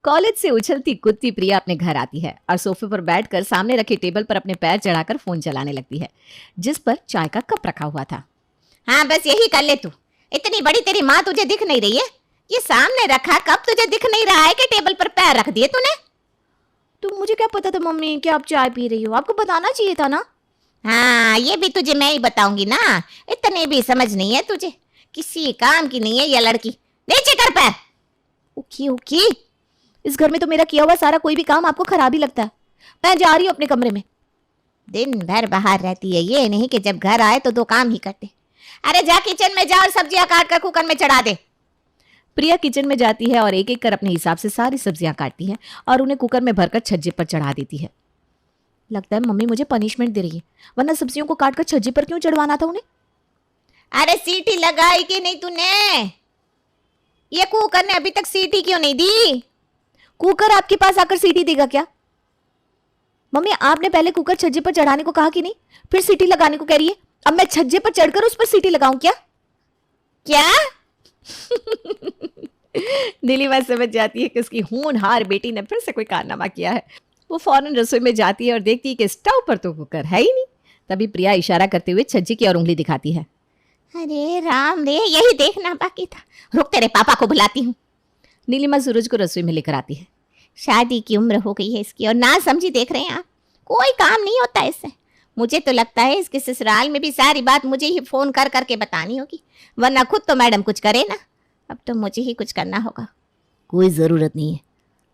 College से उछलती कूदती प्रिया अपने घर आती है और सोफे पर बैठकर सामने रखे टेबल पर अपने पैर चढ़ाकर फोन चलाने लगती है, जिस पर चाय का कप रखा हुआ था। हाँ बस यही कर ले तू। इतनी बड़ी तेरी माँ तुझे दिख नहीं रही है? ये सामने रखा कप तुझे दिख नहीं रहा है कि टेबल पर पैर रख दिए तूने? तो मुझे क्या पता था मम्मी कि आप चाय पी रही हो, आपको बताना चाहिए था ना। हाँ ये भी तुझे मैं ही बताऊंगी ना। इतने भी समझ नहीं है तुझे, किसी काम की नहीं है ये लड़की। नीचे कर पैर। ओके ओके, इस घर में तो मेरा किया हुआ सारा कोई भी काम आपको खराब ही लगता है। मैं जा रही हूँ अपने कमरे में। दिन भर बाहर रहती है, ये नहीं कि जब घर आए तो दो काम ही करते। अरे जा किचन में जा और सब्जियां काट कर कुकर में चढ़ा दे। प्रिया किचन में जाती है और एक एक कर अपने हिसाब से सारी सब्जियां काटती है और उन्हें कुकर में भरकर छज्जे पर चढ़ा देती है। लगता है मम्मी मुझे पनिशमेंट दे रही है, वरना सब्जियों को काटकर छज्जे पर क्यों चढ़वाना था उन्हें। अरे सीटी लगाई कि नहीं तूने? ये कुकर ने अभी तक सीटी क्यों नहीं दी? कुकर आपके पास आकर सीटी देगा क्या? मम्मी आपने पहले कुकर छज्जे पर चढ़ाने को कहा कि नहीं, फिर सीटी लगाने को कह रही है। अब मैं छज्जे पर चढ़कर उस पर सीटी लगाऊं क्या? क्या? नीलिमा समझ जाती है कि उसकी होनहार बेटी ने फिर से कोई कारनामा किया है। वो फौरन रसोई में जाती है और देखती है कि स्टोव पर तो कुकर है ही नहीं। तभी प्रिया इशारा करते हुए छज्जे की ओर उंगली दिखाती है। अरे राम रे, यही देखना बाकी था। रुक तेरे पापा को बुलाती हूँ। नीलिमा सूरज को रसोई में लेकर आती है। शादी की उम्र हो गई है इसकी और ना समझी देख रहे हैं आप। कोई काम नहीं होता इससे। मुझे तो लगता है इसके ससुराल में भी सारी बात मुझे ही फोन कर करके बतानी होगी, वरना खुद तो मैडम कुछ करे ना। अब तो मुझे ही कुछ करना होगा। कोई ज़रूरत नहीं है,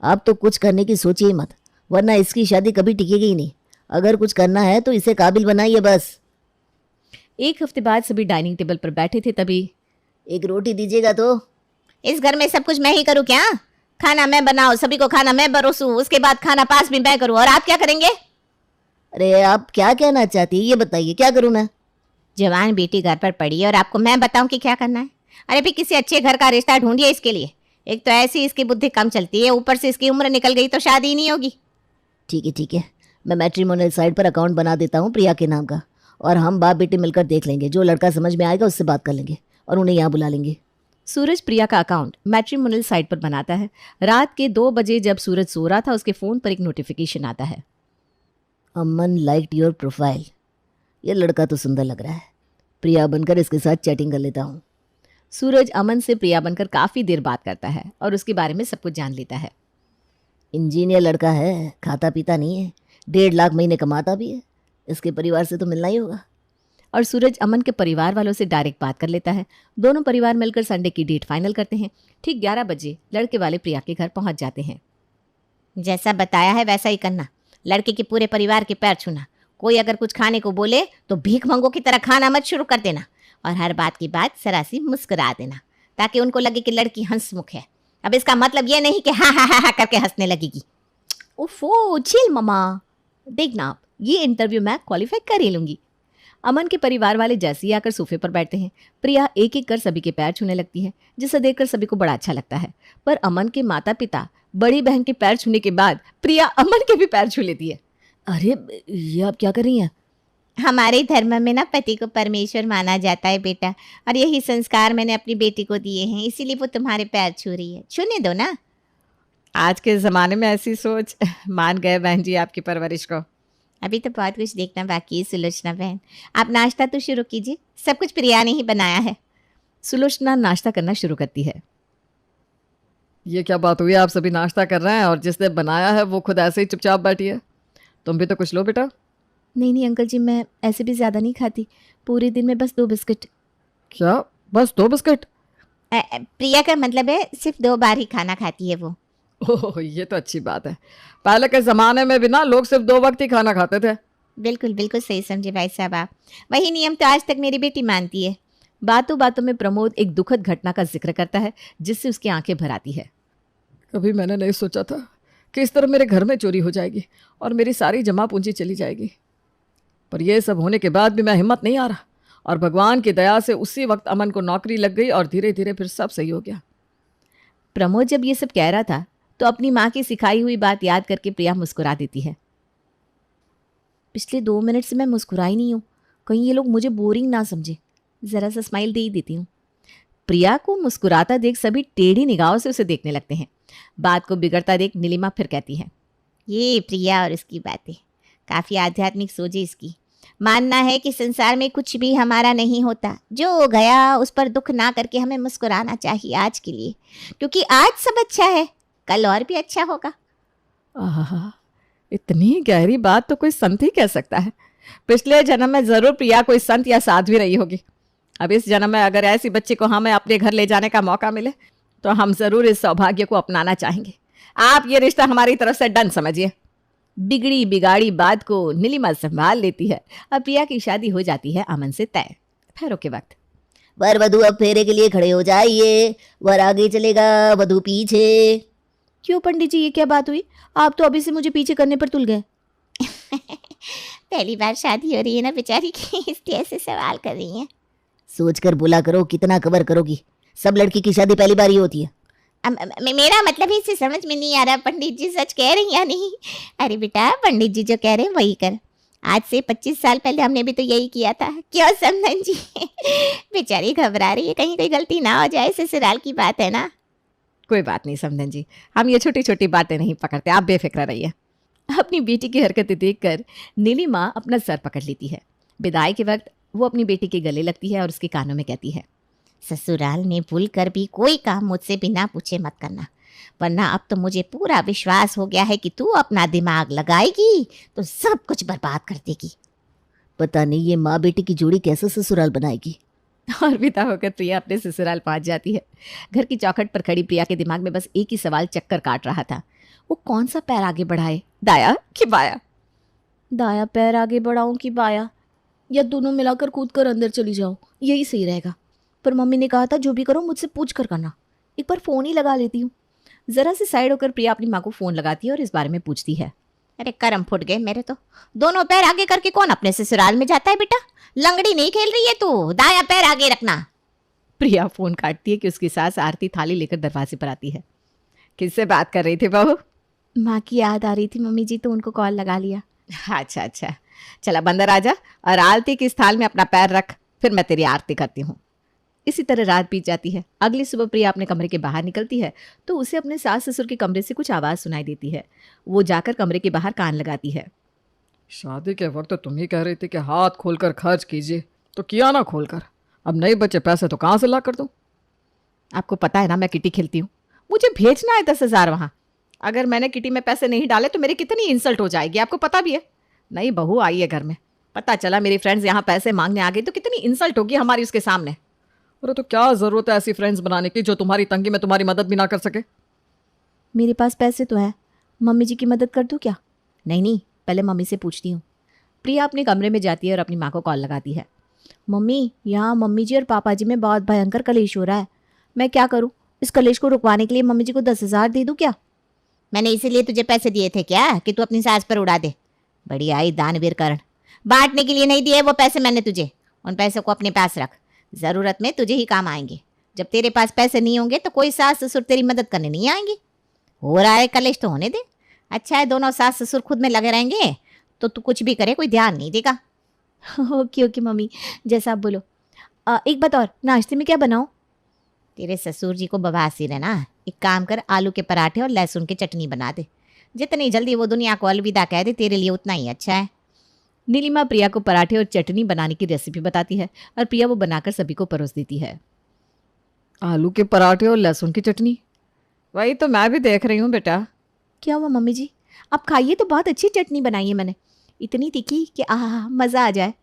आप तो कुछ करने की सोचिए मत, वरना इसकी शादी कभी टिकेगी ही नहीं। अगर कुछ करना है तो इसे काबिल बनाइए बस। एक हफ्ते बाद सभी डाइनिंग टेबल पर बैठे थे, तभी एक रोटी दीजिएगा तो। इस घर में सब कुछ मैं ही करूँ क्या? खाना मैं बनाऊँ, सभी को खाना मैं परोसूं, उसके बाद खाना पास भी मैं करूँ, और आप क्या करेंगे? अरे आप क्या कहना चाहती है ये बताइए, क्या करूँ मैं? जवान बेटी घर पर पड़ी है और आपको मैं बताऊं कि क्या करना है? अरे भी किसी अच्छे घर का रिश्ता ढूंढिए इसके लिए। एक तो ऐसी इसकी बुद्धि कम चलती है, ऊपर से इसकी उम्र निकल गई तो शादी ही नहीं होगी। ठीक है, मैं मैट्रिमोनियल साइट पर अकाउंट बना देता हूँ प्रिया के नाम का, और हम बाप बेटी मिलकर देख लेंगे। जो लड़का समझ में आएगा उससे बात कर लेंगे और उन्हें यहाँ बुला लेंगे। सूरज प्रिया का अकाउंट मैट्रिमोनियल साइट पर बनाता है। रात के 2 बजे जब सूरज सो रहा था, उसके फोन पर एक नोटिफिकेशन आता है। अमन लाइक्ड योर प्रोफाइल। ये लड़का तो सुंदर लग रहा है, प्रिया बनकर इसके साथ चैटिंग कर लेता हूँ। सूरज अमन से प्रिया बनकर काफी देर बात करता है और उसके बारे में सब कुछ जान लेता है। इंजीनियर लड़का है, खाता पीता नहीं है, 1.5 लाख महीने कमाता भी है। इसके परिवार से तो मिलना ही होगा। और सूरज अमन के परिवार वालों से डायरेक्ट बात कर लेता है। दोनों परिवार मिलकर संडे की डेट फाइनल करते हैं। ठीक 11 बजे लड़के वाले प्रिया के घर पहुंच जाते हैं। जैसा बताया है वैसा ही करना। लड़के के पूरे परिवार के पैर छूना। कोई अगर कुछ खाने को बोले तो भीख मंगो की तरह खाना मत शुरू कर देना, और हर बात की बात सरासी मुस्कुरा देना, ताकि उनको लगे कि लड़की हंसमुख है। अब इसका मतलब ये नहीं कि हा हा हा करके हंसने लगेगी। ओफो चिल ममा, देखना आप, ये इंटरव्यू मैं क्वालिफाई कर ही लूंगी। अमन के परिवार वाले जैसे ही आकर सोफे पर बैठते हैं, प्रिया एक एक कर सभी के पैर छूने लगती है, जिसे देखकर सभी को बड़ा अच्छा लगता है। पर अमन के माता पिता बड़ी बहन के पैर छूने के बाद प्रिया अमन के भी पैर छू लेती है। अरे ये आप क्या कर रही हैं? हमारे धर्म में ना पति को परमेश्वर माना जाता है बेटा, और यही संस्कार मैंने अपनी बेटी को दिए हैं, इसीलिए वो तुम्हारे पैर छू रही है। छूने दो ना। आज के ज़माने में ऐसी सोच, मान गए बहन जी आपकी परवरिश को। अभी तो बहुत कुछ देखना बाकी है सुलोचना बहन। आप नाश्ता तो शुरू कीजिए, सब कुछ प्रिया ने ही बनाया है। सुलोचना नाश्ता करना शुरू करती है। ये क्या बात हुई, आप सभी नाश्ता कर रहे हैं और जिसने बनाया है वो खुद ऐसे ही चुपचाप बैठी है? तुम भी तो कुछ लो बेटा। नहीं अंकल जी, मैं ऐसे भी ज़्यादा नहीं खाती, पूरे दिन में बस 2 बिस्किट। क्या, बस 2 बिस्किट? प्रिया का मतलब है सिर्फ 2 बार ही खाना खाती है वो। ओह ये तो अच्छी बात है। पहले के ज़माने में भी ना लोग सिर्फ 2 वक्त ही खाना खाते थे। बिल्कुल बिल्कुल सही समझे भाई साहब आप। वही नियम तो आज तक मेरी बेटी मानती है। बातों बातों में प्रमोद एक दुखद घटना का जिक्र करता है, जिससे उसकी आंखें भर आती है। कभी मैंने नहीं सोचा था कि इस तरह मेरे घर में चोरी हो जाएगी और मेरी सारी जमा पूंजी चली जाएगी। पर यह सब होने के बाद भी मैं हिम्मत नहीं आ रहा, और भगवान की दया से उसी वक्त अमन को नौकरी लग गई और धीरे धीरे फिर सब सही हो गया। प्रमोद जब ये सब कह रहा था तो अपनी माँ की सिखाई हुई बात याद करके प्रिया मुस्कुरा देती है। पिछले 2 मिनट से मैं मुस्कुराई नहीं हूँ, कहीं ये लोग मुझे बोरिंग ना समझे। ज़रा सा स्माइल दे ही देती हूँ। प्रिया को मुस्कुराता देख सभी टेढ़ी निगाहों से उसे देखने लगते हैं। बात को बिगड़ता देख नीलिमा फिर कहती है, ये प्रिया और उसकी बातें, काफी आध्यात्मिक सोच है इसकी। मानना है कि संसार में कुछ भी हमारा नहीं होता, जो हो गया उस पर दुख ना करके हमें मुस्कुराना चाहिए आज के लिए, क्योंकि आज सब अच्छा है, कल और भी अच्छा होगा। आहा, इतनी गहरी बात तो कोई संत ही कह सकता है। पिछले जन्म में जरूर प्रिया कोई संत या साध्वी रही होगी। अब इस जन्म में अगर ऐसी बच्ची को हमें अपने घर ले जाने का मौका मिले तो हम जरूर इस सौभाग्य को अपनाना चाहेंगे। आप ये रिश्ता हमारी तरफ से डन समझिए। बिगड़ी बिगाड़ी बात को नीलिमा संभाल लेती है। अब प्रिया की शादी हो जाती है अमन से तय। फेरों के वक्त वर वधु अब फेरे के लिए खड़े हो जाइए। वर आगे चलेगा, वधु पीछे। क्यों पंडित जी, ये क्या बात हुई? आप तो अभी से मुझे पीछे करने पर तुल गए। पहली बार शादी हो रही है ना बेचारी की, इसलिए ऐसे सवाल कर रही हैं। सोच कर बोला करो, कितना कवर करोगी? सब लड़की की शादी पहली बार ही होती है। मेरा मतलब है, इसे समझ में नहीं आ रहा पंडित जी सच कह रही या नहीं। अरे बेटा, पंडित जी जो कह रहे हैं वही कर। आज से 25 साल पहले हमने भी तो यही किया था, क्यों समधन जी? बेचारी घबरा रही है, कहीं कोई गलती ना हो जाए, ससुराल की बात है ना। कोई बात नहीं समधन जी, हम ये छोटी छोटी बातें नहीं पकड़ते, आप बेफिक्र रहिए। अपनी बेटी की हरकतें देखकर नीलिमा अपना सर पकड़ लेती है। विदाई के वक्त वो अपनी बेटी के गले लगती है और उसके कानों में कहती है, ससुराल में भूल कर भी कोई काम मुझसे बिना पूछे मत करना, वरना अब तो मुझे पूरा विश्वास हो गया है कि तू अपना दिमाग लगाएगी तो सब कुछ बर्बाद कर देगी। पता नहीं ये माँ बेटी की जोड़ी कैसे ससुराल बनाएगी। और विदा होकर प्रिया अपने ससुराल पहुंच जाती है। घर की चौखट पर खड़ी प्रिया के दिमाग में बस एक ही सवाल चक्कर काट रहा था, वो कौन सा पैर आगे बढ़ाए, दाया कि बाया? दाया पैर आगे बढ़ाऊं कि बाया, या दोनों मिलाकर कूद कर अंदर चली जाओ, यही सही रहेगा। पर मम्मी ने कहा था जो भी करो मुझसे पूछ कर करना। एक बार फ़ोन ही लगा लेती हूँ। ज़रा से साइड होकर प्रिया अपनी माँ को फ़ोन लगाती है और इस बारे में पूछती है। अरे करम फुट गए मेरे तो, दोनों पैर आगे करके कौन अपने ससुराल में जाता है बेटा? लंगड़ी नहीं खेल रही है तू, दाया पैर आगे रखना। प्रिया फ़ोन काटती है कि उसकी सास आरती थाली लेकर दरवाजे पर आती है। किससे बात कर रही थी बहू? माँ की याद आ रही थी मम्मी जी, तो उनको कॉल लगा लिया। अच्छा अच्छा, चला बंदर आजा और आरती की इस थाल में अपना पैर रख, फिर मैं तेरी आरती करती हूँ। इसी तरह रात बीत जाती है। अगली सुबह प्रिया अपने कमरे के बाहर निकलती है तो उसे अपने सास ससुर के कमरे से कुछ आवाज़ सुनाई देती है। वो जाकर कमरे के बाहर कान लगाती है। शादी के वक्त तो तुम ही कह रही थी कि हाथ खोलकर खर्च कीजिए, तो किया ना खोलकर। अब नहीं बचे पैसे तो कहाँ से ला कर दूं? आपको पता है ना मैं किटी खेलती हूँ, मुझे भेजना है 10,000 वहाँ। अगर मैंने किटी में पैसे नहीं डाले तो मेरी कितनी इंसल्ट हो जाएगी, आपको पता भी है। नई बहू आई है घर में, पता चला मेरी फ्रेंड्स यहाँ पैसे मांगने आ गई तो कितनी इंसल्ट होगी हमारी उसके सामने। अरे तो क्या जरूरत है ऐसी फ्रेंड्स बनाने की जो तुम्हारी तंगी में तुम्हारी मदद भी ना कर सके? मेरे पास पैसे तो है, मम्मी जी की मदद कर दूँ क्या? नहीं, पहले मम्मी से पूछती हूँ। प्रिया अपने कमरे में जाती है और अपनी माँ को कॉल लगाती है। मम्मी, यहाँ मम्मी जी और पापा जी में बहुत भयंकर कलेश हो रहा है, मैं क्या करूँ? इस कलेश को रुकवाने के लिए मम्मी जी को 10,000 दे दूँ क्या? मैंने इसीलिए तुझे पैसे दिए थे क्या, कि तू अपनी सास पर उड़ा दे? बड़ी आई दानवीर करण, बांटने के लिए नहीं दिए वो पैसे मैंने तुझे। उन पैसों को अपने पास रख, ज़रूरत में तुझे ही काम आएंगे। जब तेरे पास पैसे नहीं होंगे तो कोई सास ससुर तेरी मदद करने नहीं आएंगे। हो रहा है कलेश तो होने दे, अच्छा है दोनों सास ससुर खुद में लगे रहेंगे तो तू कुछ भी करे कोई ध्यान नहीं देगा। ओके मम्मी, जैसा आप बोलो। एक बात और, नाश्ते में क्या बनाऊँ? तेरे ससुर जी को बवासीर है ना, एक काम कर, आलू के पराठे और लहसुन की चटनी बना दे। जितनी जल्दी वो दुनिया को अलविदा कह दे तेरे लिए उतना ही अच्छा है। नीलिमा प्रिया को पराठे और चटनी बनाने की रेसिपी बताती है और प्रिया वो बनाकर सभी को परोस देती है। आलू के पराठे और लहसुन की चटनी, वही तो मैं भी देख रही हूँ बेटा। क्या हुआ मम्मी जी? आप खाइए तो बहुत अच्छी चटनी बनाई है मैंने, इतनी तीखी कि आहा मज़ा आ जाए।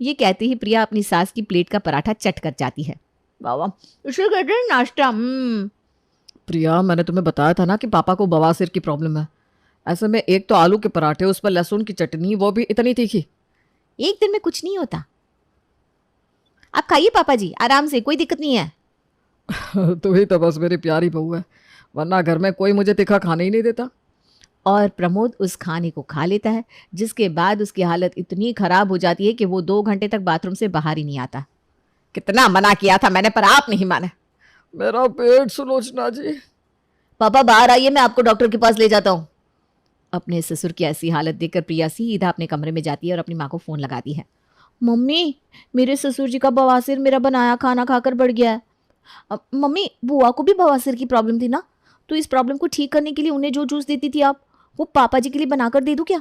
ये कहती ही प्रिया अपनी सास की प्लेट का पराठा चट कर जाती है। वाह, इसे कहते हैं नाश्ता। प्रिया, मैंने तुम्हें बताया था ना कि पापा को बवासीर की प्रॉब्लम है। ऐसे में एक तो आलू के पराठे, उस पर लहसुन की चटनी, वो भी इतनी तीखी। एक दिन में कुछ नहीं होता, आप खाइए पापा जी आराम से, कोई दिक्कत नहीं है। तू ही तो बस मेरी प्यारी बहू है, वरना घर में कोई मुझे तीखा खाने ही नहीं देता। और प्रमोद उस खाने को खा लेता है, जिसके बाद उसकी हालत इतनी खराब हो जाती है कि वो 2 घंटे तक बाथरूम से बाहर ही नहीं आता। कितना मना किया था मैंने, पर आप नहीं माने। मेरा पेट सुलोचना जी। पापा बाहर आइए, मैं आपको डॉक्टर के पास ले जाता हूँ। अपने ससुर की ऐसी हालत देखकर प्रिया सीधा अपने कमरे में जाती है और अपनी माँ को फ़ोन लगाती है। मम्मी, मेरे ससुर जी का बवासीर मेरा बनाया खाना खाकर बढ़ गया है। मम्मी, बुआ को भी बवासीर की प्रॉब्लम थी ना, तो इस प्रॉब्लम को ठीक करने के लिए उन्हें जो जूस देती थी आप, वो पापा जी के लिए बनाकर दे दूं क्या?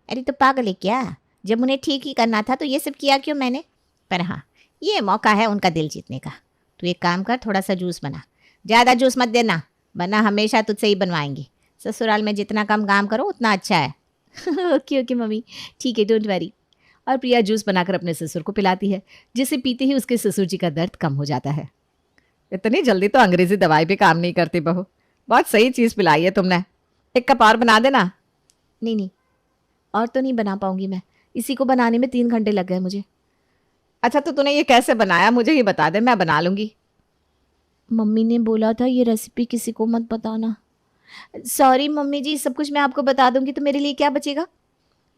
अरे तो पागल है क्या? जब उन्हें ठीक ही करना था तो ये सब किया क्यों मैंने? पर हाँ, ये मौका है उनका दिल जीतने का। तू एक काम कर, थोड़ा सा जूस बना, ज़्यादा जूस मत देना, वरना हमेशा तुझसे ही बनवाएंगी। ससुराल में जितना कम काम करो उतना अच्छा है। ओके ओके मम्मी, ठीक है, डोंट वरी। और प्रिया जूस बनाकर अपने ससुर को पिलाती है, जिसे पीते ही उसके ससुर जी का दर्द कम हो जाता है। इतनी जल्दी तो अंग्रेजी दवाई भी काम नहीं करती बहू, बहुत सही चीज़ पिलाई है तुमने। एक कप और बना देना। नहीं नहीं, और तो नहीं बना पाऊंगी मैं, इसी को बनाने में 3 घंटे लग गए मुझे। अच्छा तो तूने ये कैसे बनाया, मुझे ही बता दे, मैं बना लूँगी। मम्मी ने बोला था ये रेसिपी किसी को मत बताना। सॉरी मम्मी जी, सब कुछ मैं आपको बता दूंगी तो मेरे लिए क्या बचेगा?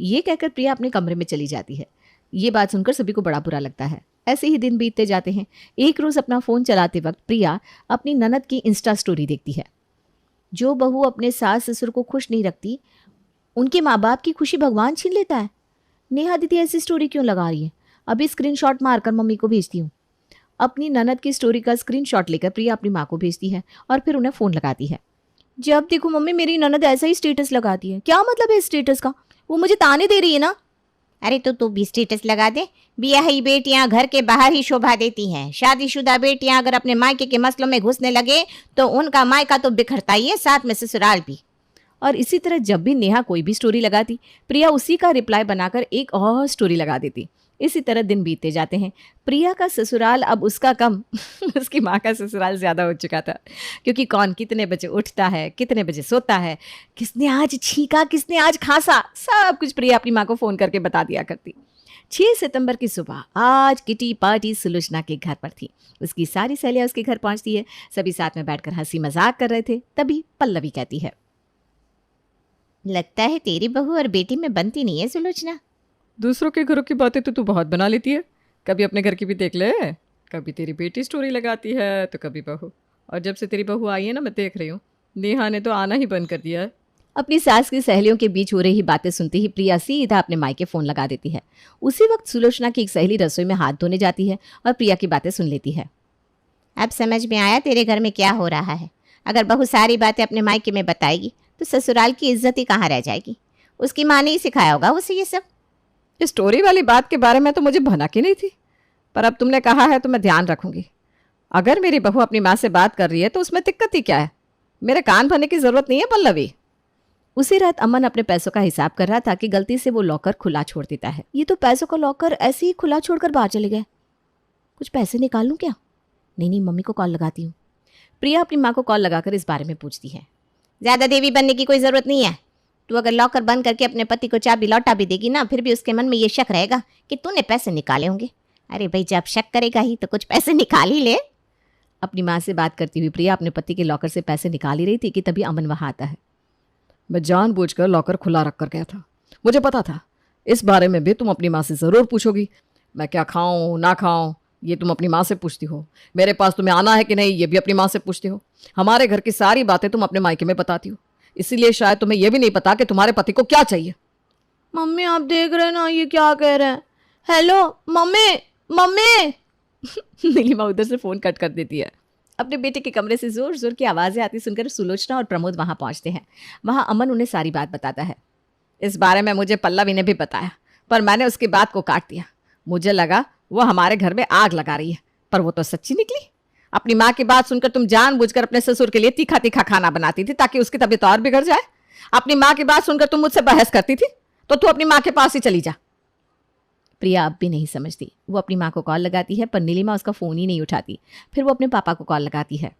ये कहकर प्रिया अपने कमरे में चली जाती है। ये बात सुनकर सभी को बड़ा बुरा लगता है। ऐसे ही दिन बीतते जाते हैं। एक रोज़ अपना फ़ोन चलाते वक्त प्रिया अपनी ननद की इंस्टा स्टोरी देखती है। जो बहू अपने सास ससुर को खुश नहीं रखती, उनके माँ बाप की खुशी भगवान छीन लेता है। नेहा दीदी ऐसी स्टोरी क्यों लगा रही है? अभी स्क्रीनशॉट मारकर मम्मी को भेजती हूँ। अपनी ननद की स्टोरी का स्क्रीनशॉट लेकर प्रिया अपनी माँ को भेजती है और फिर उन्हें फ़ोन लगाती है। जब देखो मम्मी मेरी ननद ऐसा ही स्टेटस लगाती है। क्या मतलब है इस स्टेटस का? वो मुझे ताने दे रही है ना? अरे तो तू भी स्टेटस लगा दे। ब्याही बेटियां घर के बाहर ही शोभा देती हैं। शादीशुदा बेटियां अगर अपने मायके के मसलों में घुसने लगे तो उनका मायका तो बिखरता ही है, साथ में ससुराल भी। और इसी तरह जब भी नेहा कोई भी स्टोरी लगाती, प्रिया उसी का रिप्लाई बनाकर एक और स्टोरी लगा देती। इसी तरह दिन बीतते जाते हैं। प्रिया का ससुराल अब उसका कम उसकी माँ का ससुराल ज़्यादा हो चुका था, क्योंकि कौन कितने बजे उठता है, कितने बजे सोता है, किसने आज छींका, किसने आज खांसा, सब कुछ प्रिया अपनी माँ को फ़ोन करके बता दिया करती। 6 सितंबर की सुबह आज किटी पार्टी सुलोचना के घर पर थी। उसकी सारी सहेलियाँ उसके घर पहुँचती है। सभी साथ में बैठकर हंसी मजाक कर रहे थे। तभी पल्लवी कहती है, लगता है तेरी बहू और बेटी में बनती नहीं है सुलोचना। दूसरों के घरों की बातें तो तू बहुत बना लेती है, कभी अपने घर की भी देख ले। कभी तेरी बेटी स्टोरी लगाती है तो कभी बहू। और जब से तेरी बहू आई है ना, मैं देख रही हूँ, नेहा ने तो आना ही बंद कर दिया है। अपनी सास की सहेलियों के बीच हो रही बातें सुनते ही प्रिया सीधा अपने मायके फ़ोन लगा देती है। उसी वक्त सुलोचना की एक सहेली रसोई में हाथ धोने जाती है और प्रिया की बातें सुन लेती है। अब समझ में आया तेरे घर में क्या हो रहा है। अगर बहू सारी बातें अपने मायके में बताएगी तो ससुराल की इज्जत ही कहाँ रह जाएगी। उसकी माँ ने ही सिखाया होगा उसे ये सब। इस स्टोरी वाली बात के बारे में तो मुझे भनक ही नहीं थी, पर अब तुमने कहा है तो मैं ध्यान रखूंगी। अगर मेरी बहू अपनी माँ से बात कर रही है तो उसमें दिक्कत ही क्या है? मेरे कान भरने की ज़रूरत नहीं है पल्लवी। उसी रात अमन अपने पैसों का हिसाब कर रहा था कि गलती से वो लॉकर खुला छोड़ देता है। ये तो पैसों का लॉकर ऐसे ही खुला छोड़कर बाहर चले गए। कुछ पैसे निकाल लूँ क्या? नहीं, मम्मी को कॉल लगाती हूँ। प्रिया अपनी माँ को कॉल लगाकर इस बारे में पूछती है। ज़्यादा देवी बनने की कोई ज़रूरत नहीं है। तू अगर लॉकर बंद करके अपने पति को चाबी लौटा भी देगी ना, फिर भी उसके मन में ये शक रहेगा कि तूने पैसे निकाले होंगे। अरे भाई, जब शक करेगा ही तो कुछ पैसे निकाल ही ले। अपनी माँ से बात करती हुई प्रिया अपने पति के लॉकर से पैसे निकाल ही रही थी कि तभी अमन वहाँ आता है। मैं जानबूझकर लॉकर खुला रख कर गया था। मुझे पता था इस बारे में भी तुम अपनी माँ से ज़रूर पूछोगी। मैं क्या खाऊं ना खाऊं ये तुम अपनी माँ से पूछती हो। मेरे पास तुम्हें आना है कि नहीं ये भी अपनी माँ से पूछती हो। हमारे घर की सारी बातें तुम अपने मायके में बताती हो, इसीलिए शायद तुम्हें यह भी नहीं पता कि तुम्हारे पति को क्या चाहिए। मम्मी आप देख रहे हैं ना ये क्या कह रहे हैं? Hello mummy, mummy. नीलिमा उधर से फ़ोन कट कर देती है। अपने बेटे के कमरे से जोर जोर की आवाज़ें आती सुनकर सुलोचना और प्रमोद वहाँ पहुँचते हैं। वहाँ अमन उन्हें सारी बात बताता है। इस बारे में मुझे पल्लवी ने भी बताया, पर मैंने उसकी बात को काट दिया। मुझे लगा वो हमारे घर में आग लगा रही है, पर वो तो सच्ची निकली। अपनी माँ की बात सुनकर तुम जानबूझकर अपने ससुर के लिए तीखा तीखा खाना बनाती थी ताकि उसकी तबीयत और बिगड़ जाए। अपनी माँ की बात सुनकर तुम मुझसे बहस करती थी, तो तू अपनी माँ के पास ही चली जा। प्रिया अब भी नहीं समझती। वो अपनी माँ को कॉल लगाती है पर नीलिमा उसका फ़ोन ही नहीं उठाती। फिर वो अपने पापा को कॉल लगाती है।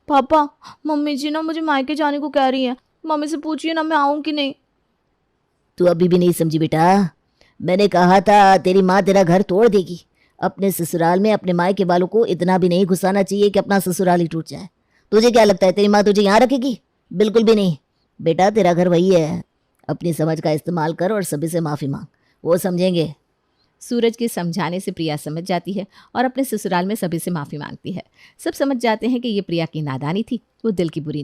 पापा, मम्मी जी ना मुझे मायके जाने को कह रही है। मम्मी से पूछिए ना मैं आऊँ कि नहीं। तू अभी भी नहीं समझी बेटा। मैंने कहा था तेरी माँ तेरा घर तोड़ देगी। अपने ससुराल में अपने मायके वालों को इतना भी नहीं घुसाना चाहिए कि अपना ससुराल ही टूट जाए। तुझे क्या लगता है तेरी माँ तुझे यहाँ रखेगी? बिल्कुल भी नहीं बेटा, तेरा घर वही है। अपनी समझ का इस्तेमाल कर और सभी से माफ़ी मांग, वो समझेंगे। सूरज के समझाने से प्रिया समझ जाती है और अपने ससुराल में सभी से माफ़ी मांगती है। सब समझ जाते हैं कि ये प्रिया की नादानी थी, वो दिल की बुरी